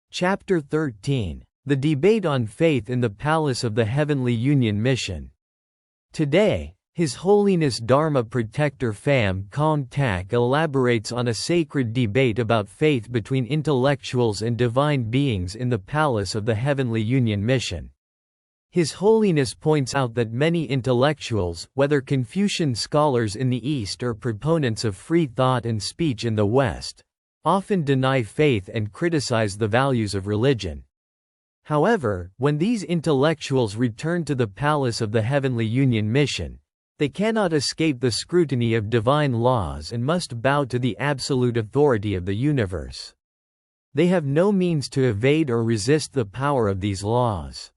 Chapter 13. The Debate on Faith in the Palace of the Heavenly Union Mission. Today, His Holiness Dharma Protector Pham Cong Tak elaborates on a sacred debate about faith between intellectuals and divine beings in the Palace of the Heavenly Union Mission. His Holiness points out that many intellectuals, whether Confucian scholars in the East or proponents of free thought and speech in the West, often deny faith and criticize the values of religion. However, when these intellectuals return to the Palace of the Heavenly Union Mission, they cannot escape the scrutiny of divine laws and must bow to the absolute authority of the universe. They have no means to evade or resist the power of these laws.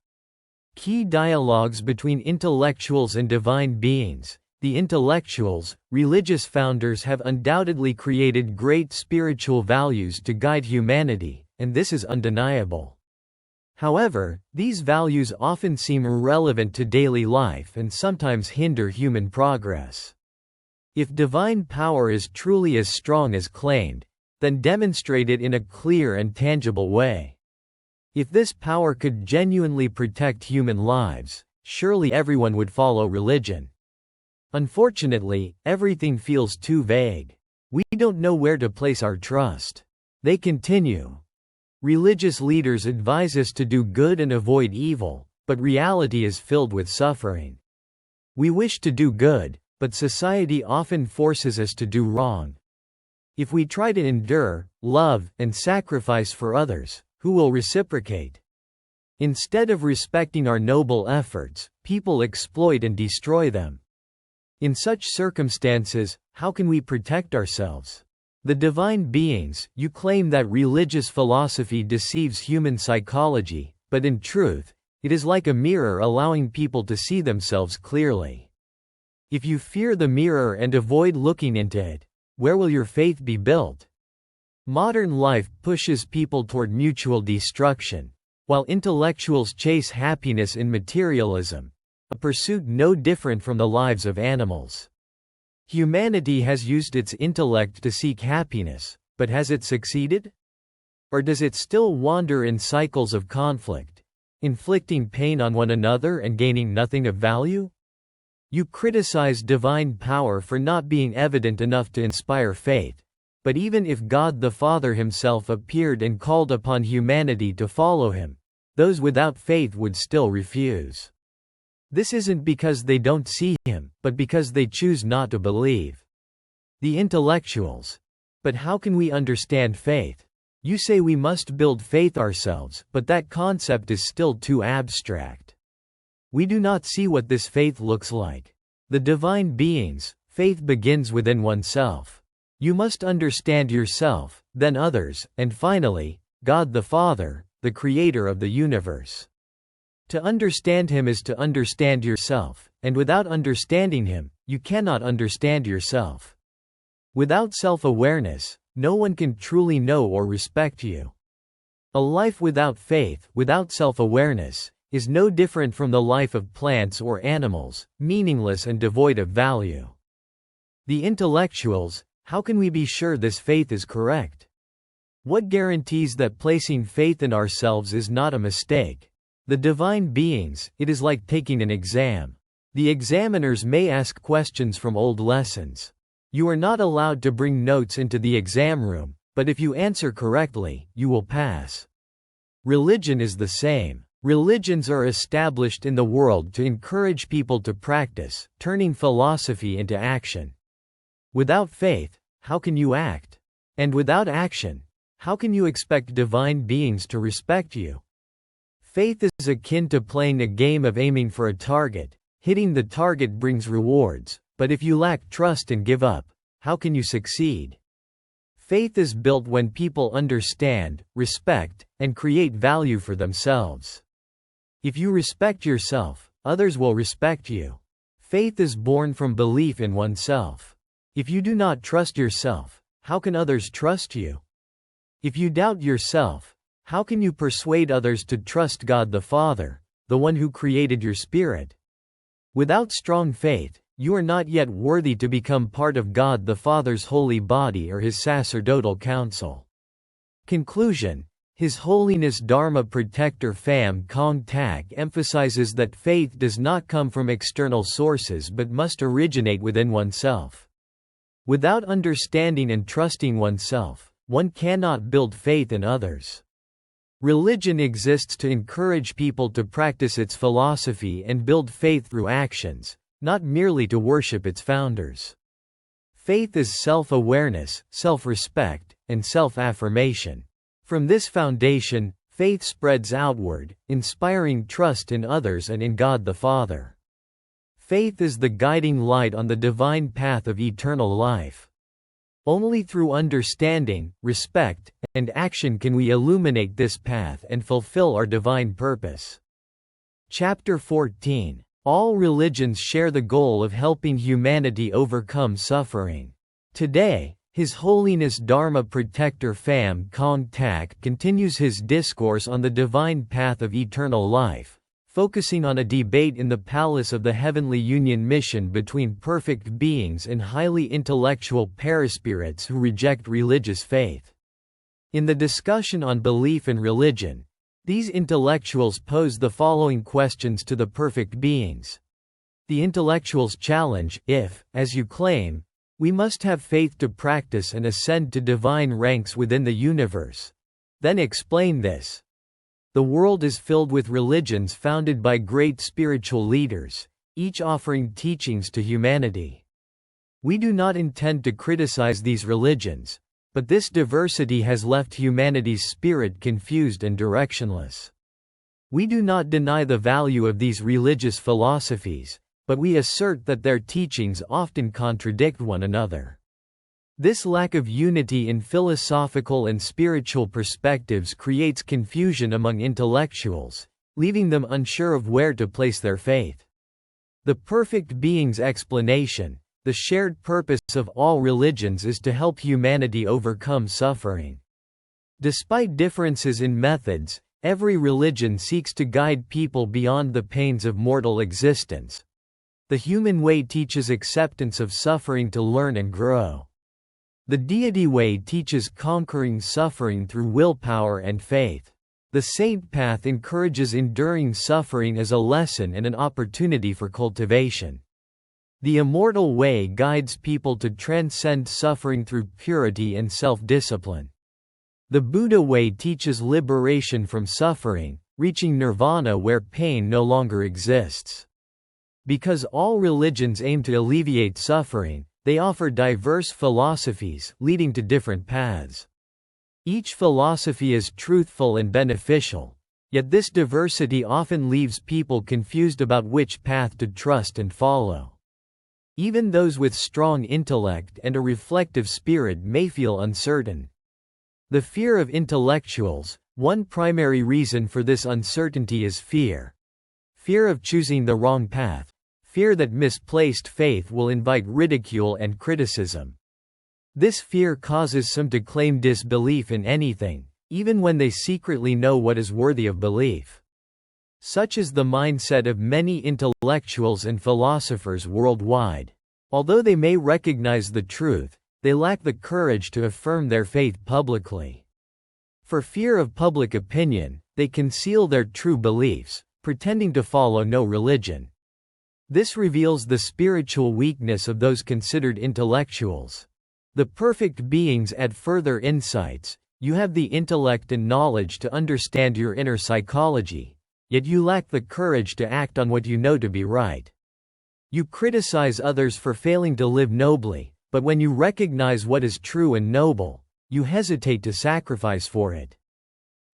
Key dialogues between intellectuals and divine beings. The intellectuals, religious founders have undoubtedly created great spiritual values to guide humanity, and this is undeniable. However, these values often seem irrelevant to daily life and sometimes hinder human progress. If divine power is truly as strong as claimed, then demonstrate it in a clear and tangible way. If this power could genuinely protect human lives, surely everyone would follow religion. Unfortunately, everything feels too vague. We don't know where to place our trust. They continue. Religious leaders advise us to do good and avoid evil, but reality is filled with suffering. We wish to do good, but society often forces us to do wrong. If we try to endure, love, and sacrifice for others, who will reciprocate? Instead of respecting our noble efforts, people exploit and destroy them. In such circumstances, how can we protect ourselves? The divine beings, you claim that religious philosophy deceives human psychology, but in truth, it is like a mirror allowing people to see themselves clearly. If you fear the mirror and avoid looking into it, where will your faith be built? Modern life pushes people toward mutual destruction, while intellectuals chase happiness in materialism, a pursuit no different from the lives of animals. Humanity has used its intellect to seek happiness, but has it succeeded? Or does it still wander in cycles of conflict, inflicting pain on one another and gaining nothing of value? You criticize divine power for not being evident enough to inspire faith, but even if God the Father himself appeared and called upon humanity to follow him, those without faith would still refuse. This isn't because they don't see him, but because they choose not to believe. The intellectuals. But how can we understand faith? You say we must build faith ourselves, but that concept is still too abstract. We do not see what this faith looks like. The divine beings, faith begins within oneself. You must understand yourself, then others, and finally, God the Father, the creator of the universe. To understand him is to understand yourself, and without understanding him, you cannot understand yourself. Without self-awareness, no one can truly know or respect you. A life without faith, without self-awareness, is no different from the life of plants or animals, meaningless and devoid of value. The intellectuals, how can we be sure this faith is correct? What guarantees that placing faith in ourselves is not a mistake? The divine beings, it is like taking an exam. The examiners may ask questions from old lessons. You are not allowed to bring notes into the exam room, but if you answer correctly, you will pass. Religion is the same. Religions are established in the world to encourage people to practice, turning philosophy into action. Without faith, how can you act? And without action, how can you expect divine beings to respect you? Faith is akin to playing a game of aiming for a target. Hitting the target brings rewards, but if you lack trust and give up, how can you succeed? Faith is built when people understand, respect, and create value for themselves. If you respect yourself, others will respect you. Faith is born from belief in oneself. If you do not trust yourself, how can others trust you? If you doubt yourself, how can you persuade others to trust God the Father, the one who created your spirit? Without strong faith, you are not yet worthy to become part of God the Father's holy body or his sacerdotal council. Conclusion. His Holiness Dharma Protector Pham Cong Tak emphasizes that faith does not come from external sources but must originate within oneself. Without understanding and trusting oneself, one cannot build faith in others. Religion exists to encourage people to practice its philosophy and build faith through actions, not merely to worship its founders. Faith is self-awareness, self-respect, and self-affirmation. From this foundation, faith spreads outward, inspiring trust in others and in God the Father. Faith is the guiding light on the divine path of eternal life. Only through understanding, respect, and action can we illuminate this path and fulfill our divine purpose. Chapter 14. All religions share the goal of helping humanity overcome suffering. Today, His Holiness Dharma Protector Pham Cong Tak continues his discourse on the divine path of eternal life, focusing on a debate in the Palace of the Heavenly Union mission between perfect beings and highly intellectual perispirits who reject religious faith. In the discussion on belief and religion, these intellectuals pose the following questions to the perfect beings. The intellectuals challenge, if, as you claim, we must have faith to practice and ascend to divine ranks within the universe, then explain this. The world is filled with religions founded by great spiritual leaders, each offering teachings to humanity. We do not intend to criticize these religions, but this diversity has left humanity's spirit confused and directionless. We do not deny the value of these religious philosophies, but we assert that their teachings often contradict one another. This lack of unity in philosophical and spiritual perspectives creates confusion among intellectuals, leaving them unsure of where to place their faith. The perfect being's explanation, the shared purpose of all religions, is to help humanity overcome suffering. Despite differences in methods, every religion seeks to guide people beyond the pains of mortal existence. The human way teaches acceptance of suffering to learn and grow. The deity way teaches conquering suffering through willpower and faith. The saint path encourages enduring suffering as a lesson and an opportunity for cultivation. The immortal way guides people to transcend suffering through purity and self-discipline. The Buddha way teaches liberation from suffering, reaching nirvana where pain no longer exists. Because all religions aim to alleviate suffering, they offer diverse philosophies, leading to different paths. Each philosophy is truthful and beneficial, yet this diversity often leaves people confused about which path to trust and follow. Even those with strong intellect and a reflective spirit may feel uncertain. The fear of intellectuals, one primary reason for this uncertainty is fear. Fear of choosing the wrong path. Fear that misplaced faith will invite ridicule and criticism. This fear causes some to claim disbelief in anything, even when they secretly know what is worthy of belief. Such is the mindset of many intellectuals and philosophers worldwide. Although they may recognize the truth, they lack the courage to affirm their faith publicly. For fear of public opinion, they conceal their true beliefs, pretending to follow no religion. This reveals the spiritual weakness of those considered intellectuals. The perfect beings add further insights. You have the intellect and knowledge to understand your inner psychology, yet you lack the courage to act on what you know to be right. You criticize others for failing to live nobly, but when you recognize what is true and noble, you hesitate to sacrifice for it.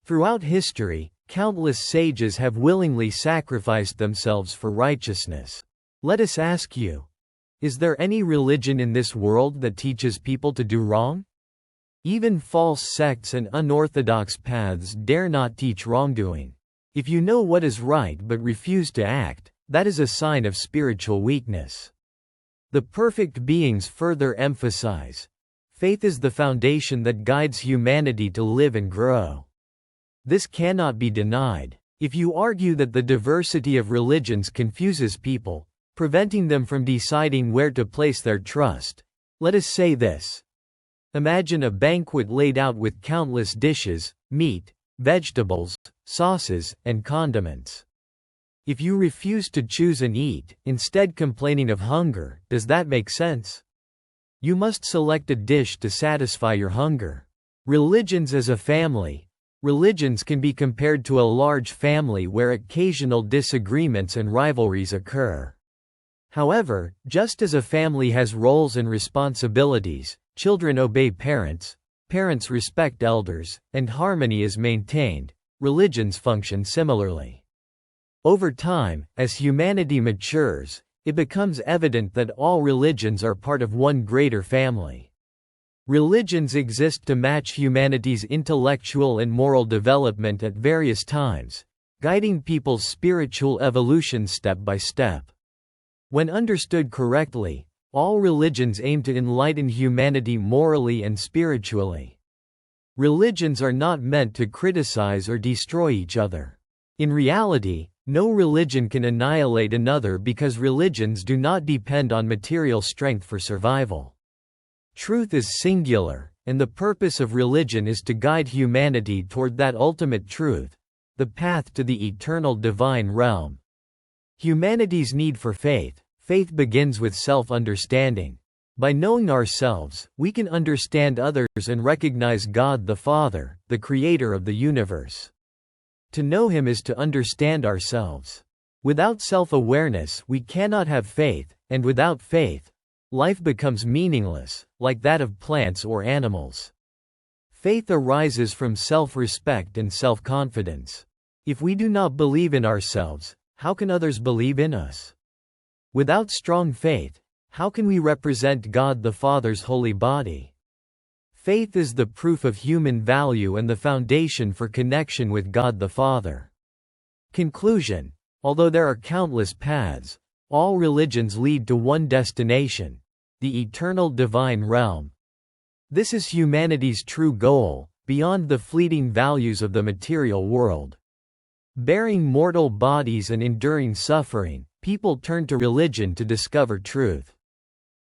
Throughout history, countless sages have willingly sacrificed themselves for righteousness. Let us ask you, is there any religion in this world that teaches people to do wrong? Even false sects and unorthodox paths dare not teach wrongdoing. If you know what is right but refuse to act, that is a sign of spiritual weakness. The perfect beings further emphasize, faith is the foundation that guides humanity to live and grow. This cannot be denied. If you argue that the diversity of religions confuses people, preventing them from deciding where to place their trust, let us say this. Imagine a banquet laid out with countless dishes, meat, vegetables, sauces, and condiments. If you refuse to choose and eat, instead complaining of hunger, does that make sense? You must select a dish to satisfy your hunger. Religions as a family. Religions can be compared to a large family where occasional disagreements and rivalries occur. However, just as a family has roles and responsibilities, children obey parents, parents respect elders, and harmony is maintained, religions function similarly. Over time, as humanity matures, it becomes evident that all religions are part of one greater family. Religions exist to match humanity's intellectual and moral development at various times, guiding people's spiritual evolution step by step. When understood correctly, all religions aim to enlighten humanity morally and spiritually. Religions are not meant to criticize or destroy each other. In reality, no religion can annihilate another because religions do not depend on material strength for survival. Truth is singular, and the purpose of religion is to guide humanity toward that ultimate truth, the path to the eternal divine realm. Humanity's need for faith. Faith begins with self-understanding. By knowing ourselves, we can understand others and recognize God the Father, the Creator of the universe. To know Him is to understand ourselves. Without self-awareness, we cannot have faith, and without faith, life becomes meaningless, like that of plants or animals. Faith arises from self-respect and self-confidence. If we do not believe in ourselves, how can others believe in us? Without strong faith, how can we represent God the Father's holy body? Faith is the proof of human value and the foundation for connection with God the Father. Conclusion: although there are countless paths, all religions lead to one destination, the eternal divine realm. This is humanity's true goal, beyond the fleeting values of the material world. Bearing mortal bodies and enduring suffering, people turn to religion to discover truth.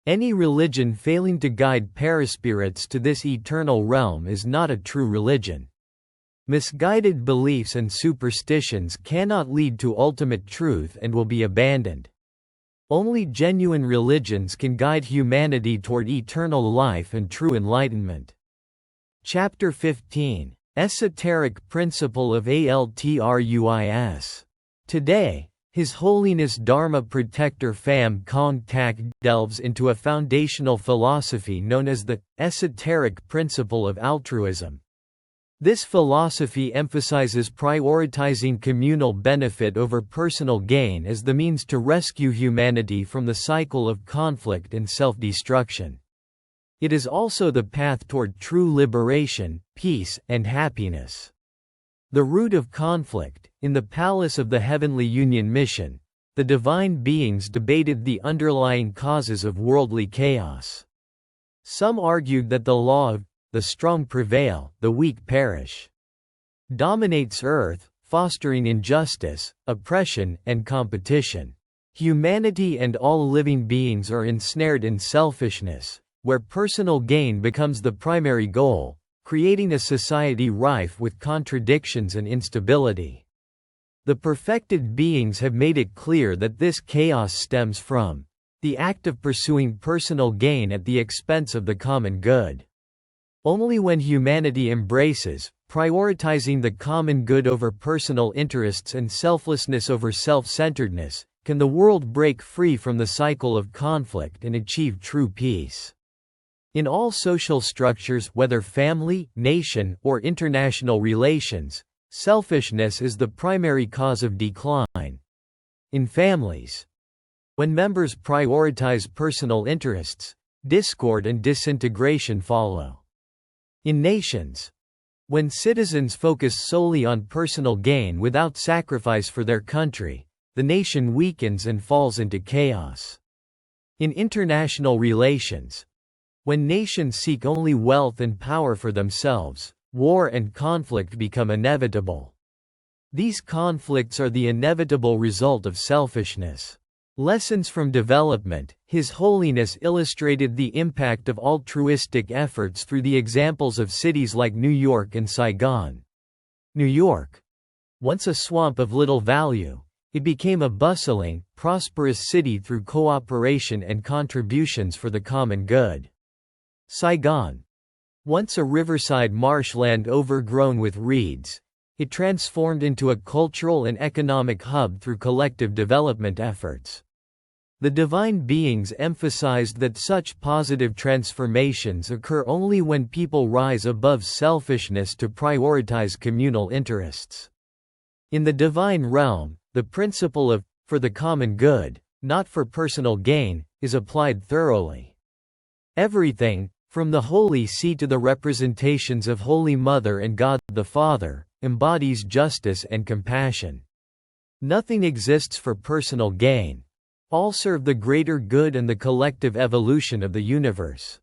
Any religion failing to guide perispirits to this eternal realm is not a true religion. Misguided beliefs and superstitions cannot lead to ultimate truth and will be abandoned. Only genuine religions can guide humanity toward eternal life and true enlightenment. Chapter 15: Esoteric Principle of Altruis. Today, His Holiness Dharma Protector Pham Cong delves into a foundational philosophy known as the esoteric principle of altruism. This philosophy emphasizes prioritizing communal benefit over personal gain as the means to rescue humanity from the cycle of conflict and self-destruction. It is also the path toward true liberation, peace, and happiness. The root of conflict. In the Palace of the Heavenly Union Mission, the divine beings debated the underlying causes of worldly chaos. Some argued that the law of the strong prevail, the weak perish dominates Earth, fostering injustice, oppression, and competition. Humanity and all living beings are ensnared in selfishness, where personal gain becomes the primary goal, creating a society rife with contradictions and instability. The perfected beings have made it clear that this chaos stems from the act of pursuing personal gain at the expense of the common good. Only when humanity embraces, prioritizing the common good over personal interests and selflessness over self-centeredness, can the world break free from the cycle of conflict and achieve true peace. In all social structures, whether family, nation, or international relations, selfishness is the primary cause of decline. In families, when members prioritize personal interests, discord and disintegration follow. In nations, when citizens focus solely on personal gain without sacrifice for their country, the nation weakens and falls into chaos. In international relations, when nations seek only wealth and power for themselves, war and conflict become inevitable. These conflicts are the inevitable result of selfishness. Lessons from development. His Holiness illustrated the impact of altruistic efforts through the examples of cities like New York and Saigon. New York. Once a swamp of little value, it became a bustling, prosperous city through cooperation and contributions for the common good. Saigon. Once a riverside marshland overgrown with reeds, it transformed into a cultural and economic hub through collective development efforts. The divine beings emphasized that such positive transformations occur only when people rise above selfishness to prioritize communal interests. In the divine realm, the principle of, for the common good, not for personal gain, is applied thoroughly. Everything, from the Holy See to the representations of Holy Mother and God the Father, embodies justice and compassion. Nothing exists for personal gain. All serve the greater good and the collective evolution of the universe.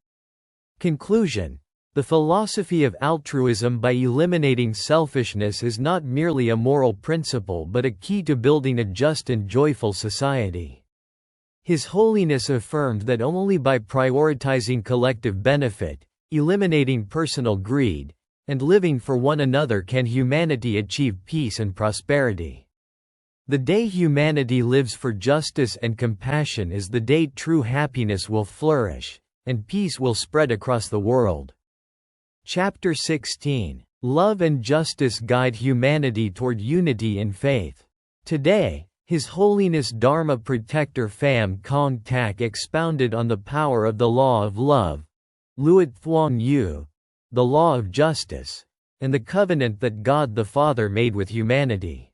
Conclusion. The philosophy of altruism by eliminating selfishness is not merely a moral principle but a key to building a just and joyful society. His Holiness affirmed that only by prioritizing collective benefit, eliminating personal greed, and living for one another can humanity achieve peace and prosperity. The day humanity lives for justice and compassion is the day true happiness will flourish, and peace will spread across the world. Chapter 16. Love and justice guide humanity toward unity in faith. Today, His Holiness Dharma Protector Pham Cong Tak expounded on the power of the law of love, Luat Thuong Yu, the law of justice, and the covenant that God the Father made with humanity.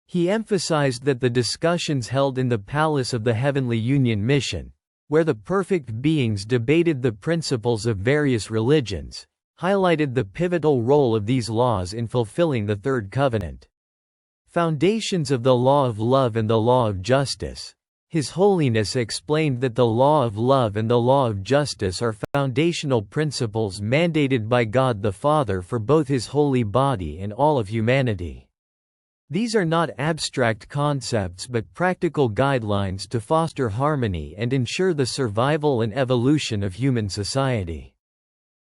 He emphasized that the discussions held in the Palace of the Heavenly Union Mission, where the perfect beings debated the principles of various religions, highlighted the pivotal role of these laws in fulfilling the Third Covenant. Foundations of the law of love and the law of justice. His Holiness explained that the law of love and the law of justice are foundational principles mandated by God the Father for both His holy body and all of humanity. These are not abstract concepts but practical guidelines to foster harmony and ensure the survival and evolution of human society.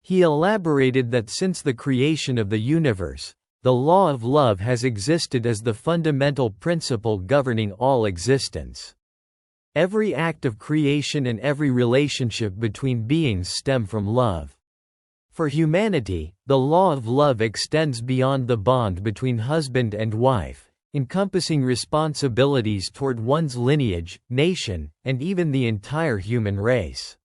He elaborated that since the creation of the universe, the law of love has existed as the fundamental principle governing all existence. Every act of creation and every relationship between beings stem from love. For humanity, the law of love extends beyond the bond between husband and wife, encompassing responsibilities toward one's lineage, nation, and even the entire human race.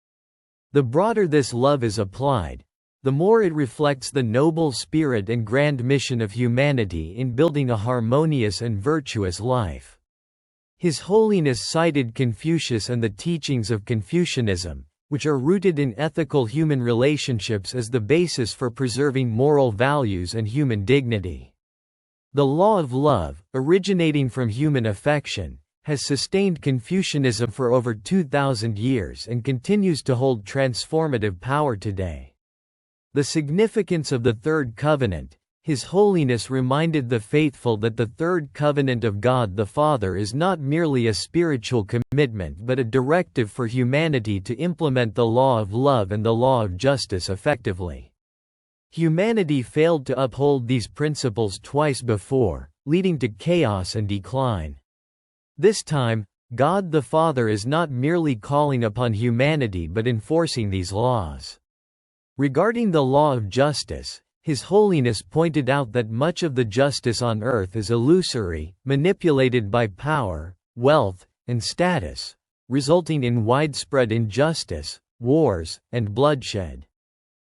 The broader this love is applied, the more it reflects the noble spirit and grand mission of humanity in building a harmonious and virtuous life. His Holiness cited Confucius and the teachings of Confucianism, which are rooted in ethical human relationships as the basis for preserving moral values and human dignity. The law of love, originating from human affection, has sustained Confucianism for over 2,000 years and continues to hold transformative power today. The significance of the Third Covenant. His Holiness reminded the faithful that the Third Covenant of God the Father is not merely a spiritual commitment but a directive for humanity to implement the law of love and the law of justice effectively. Humanity failed to uphold these principles twice before, leading to chaos and decline. This time, God the Father is not merely calling upon humanity but enforcing these laws. Regarding the law of justice, His Holiness pointed out that much of the justice on earth is illusory, manipulated by power, wealth, and status, resulting in widespread injustice, wars, and bloodshed.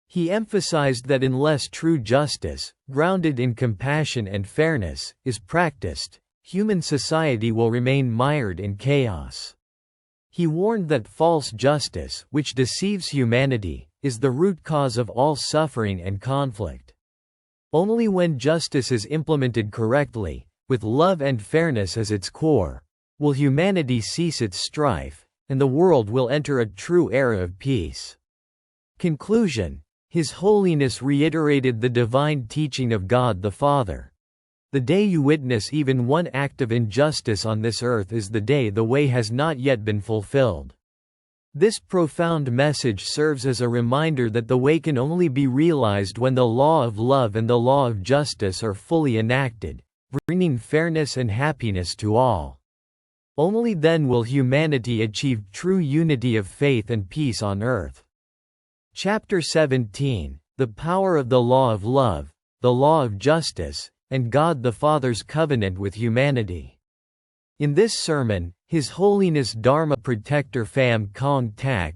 He emphasized that unless true justice, grounded in compassion and fairness, is practiced, human society will remain mired in chaos. He warned that false justice, which deceives humanity, is the root cause of all suffering and conflict. Only when justice is implemented correctly, with love and fairness as its core, will humanity cease its strife, and the world will enter a true era of peace. Conclusion. His Holiness reiterated the divine teaching of God the Father. The day you witness even one act of injustice on this earth is the day the way has not yet been fulfilled. This profound message serves as a reminder that the way can only be realized when the law of love and the law of justice are fully enacted, bringing fairness and happiness to all. Only then will humanity achieve true unity of faith and peace on earth. Chapter 17: The Power of the Law of Love, the Law of Justice, and God the Father's Covenant with Humanity. In this sermon, His Holiness Dharma Protector Pham Cong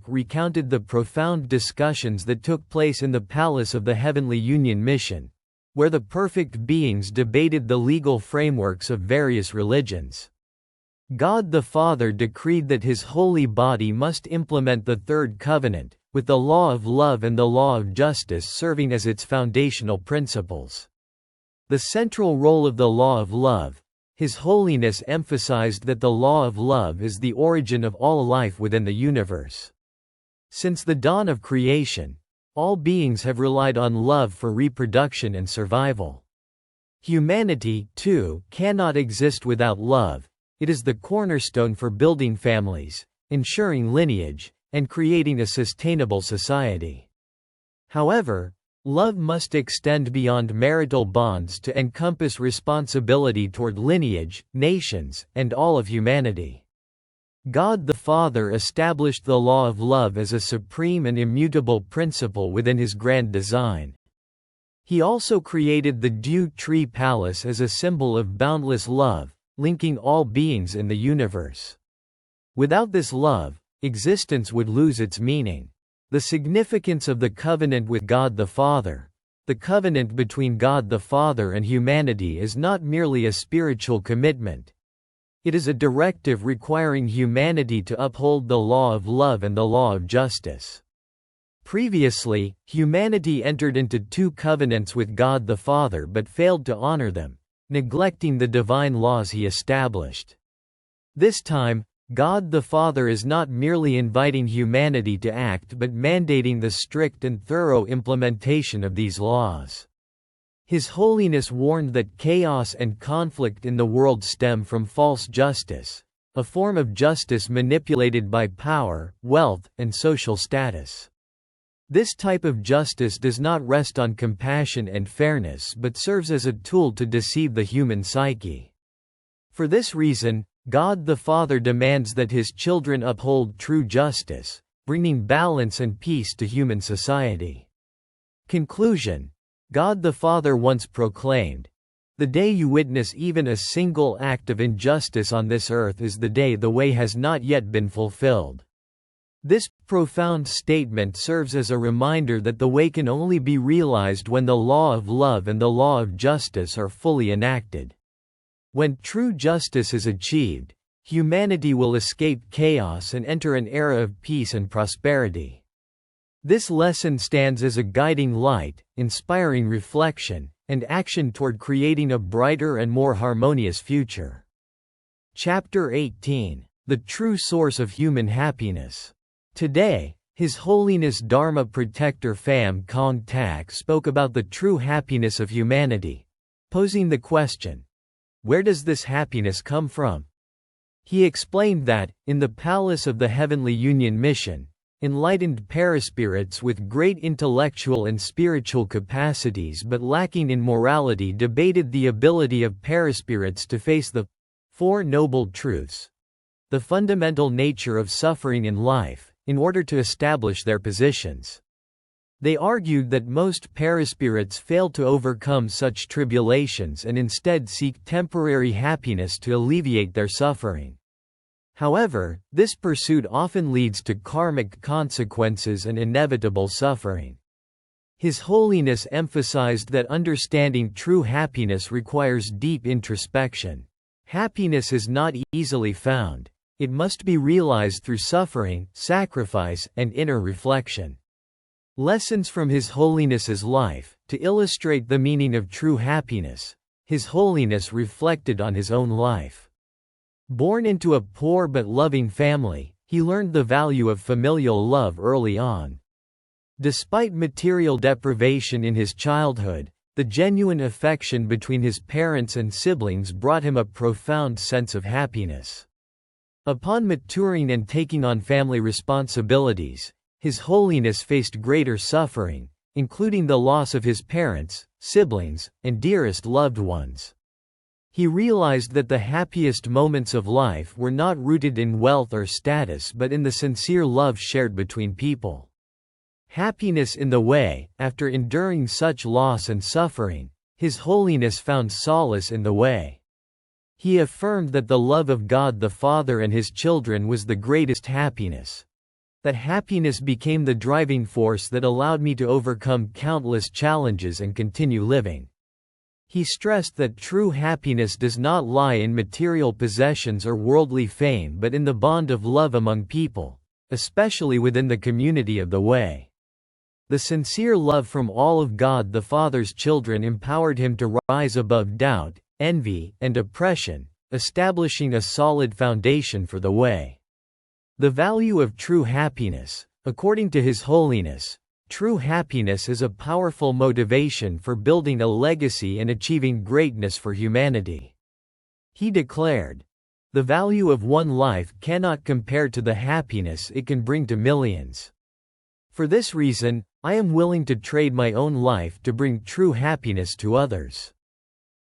recounted the profound discussions that took place in the Palace of the Heavenly Union Mission, where the perfect beings debated the legal frameworks of various religions. God the Father decreed that His holy body must implement the Third Covenant, with the law of love and the law of justice serving as its foundational principles. The central role of the law of love, His Holiness emphasized that the law of love is the origin of all life within the universe. Since the dawn of creation, all beings have relied on love for reproduction and survival. Humanity, too, cannot exist without love. It is the cornerstone for building families, ensuring lineage, and creating a sustainable society. However, love must extend beyond marital bonds to encompass responsibility toward lineage, nations, and all of humanity. God the Father established the law of love as a supreme and immutable principle within His grand design. He also created the Dew Tree Palace as a symbol of boundless love, linking all beings in the universe. Without this love, existence would lose its meaning. The significance of the covenant with God the Father. The covenant between God the Father and humanity is not merely a spiritual commitment. It is a directive requiring humanity to uphold the law of love and the law of justice. Previously, humanity entered into 2 covenants with God the Father but failed to honor them, neglecting the divine laws He established. This time, God the Father is not merely inviting humanity to act but mandating the strict and thorough implementation of these laws. His Holiness warned that chaos and conflict in the world stem from false justice, a form of justice manipulated by power, wealth, and social status. This type of justice does not rest on compassion and fairness but serves as a tool to deceive the human psyche. For this reason, God the Father demands that His children uphold true justice, bringing balance and peace to human society. Conclusion: God the Father once proclaimed, "The day you witness even a single act of injustice on this earth is the day the way has not yet been fulfilled." This profound statement serves as a reminder that the way can only be realized when the law of love and the law of justice are fully enacted. When true justice is achieved, humanity will escape chaos and enter an era of peace and prosperity. This lesson stands as a guiding light, inspiring reflection and action toward creating a brighter and more harmonious future. Chapter 18: The True Source of Human Happiness. Today, His Holiness Dharma Protector Pham Cong spoke about the true happiness of humanity, posing the question, where does this happiness come from? He explained that, in the Palace of the Heavenly Union Mission, enlightened perispirits with great intellectual and spiritual capacities but lacking in morality debated the ability of perispirits to face the 4 Noble Truths, the fundamental nature of suffering in life, in order to establish their positions. They argued that most perispirits fail to overcome such tribulations and instead seek temporary happiness to alleviate their suffering. However, this pursuit often leads to karmic consequences and inevitable suffering. His Holiness emphasized that understanding true happiness requires deep introspection. Happiness is not easily found. It must be realized through suffering, sacrifice, and inner reflection. Lessons from His Holiness's life. To illustrate the meaning of true happiness, His Holiness reflected on his own life. Born into a poor but loving family, he learned the value of familial love early on. Despite material deprivation in his childhood, the genuine affection between his parents and siblings brought him a profound sense of happiness. Upon maturing and taking on family responsibilities, His Holiness faced greater suffering, including the loss of his parents, siblings, and dearest loved ones. He realized that the happiest moments of life were not rooted in wealth or status but in the sincere love shared between people. Happiness in the way. After enduring such loss and suffering, His Holiness found solace in the way. He affirmed that the love of God the Father and His children was the greatest happiness. That happiness became the driving force that allowed me to overcome countless challenges and continue living. He stressed that true happiness does not lie in material possessions or worldly fame but in the bond of love among people, especially within the community of the Way. The sincere love from all of God the Father's children empowered him to rise above doubt, envy, and oppression, establishing a solid foundation for the Way. The value of true happiness. According to His Holiness, true happiness is a powerful motivation for building a legacy and achieving greatness for humanity. He declared, "The value of one life cannot compare to the happiness it can bring to millions. For this reason, I am willing to trade my own life to bring true happiness to others."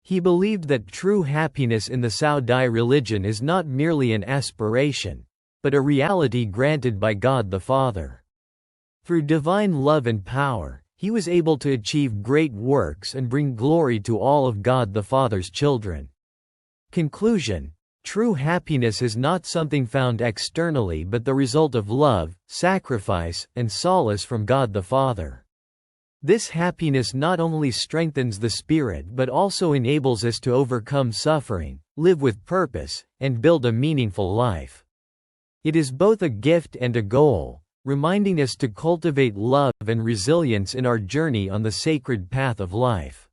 He believed that true happiness in the Cao Dai religion is not merely an aspiration, but a reality granted by God the Father. Through divine love and power, he was able to achieve great works and bring glory to all of God the Father's children. Conclusion: true happiness is not something found externally but the result of love, sacrifice, and solace from God the Father. This happiness not only strengthens the spirit but also enables us to overcome suffering, live with purpose, and build a meaningful life. It is both a gift and a goal, reminding us to cultivate love and resilience in our journey on the sacred path of life.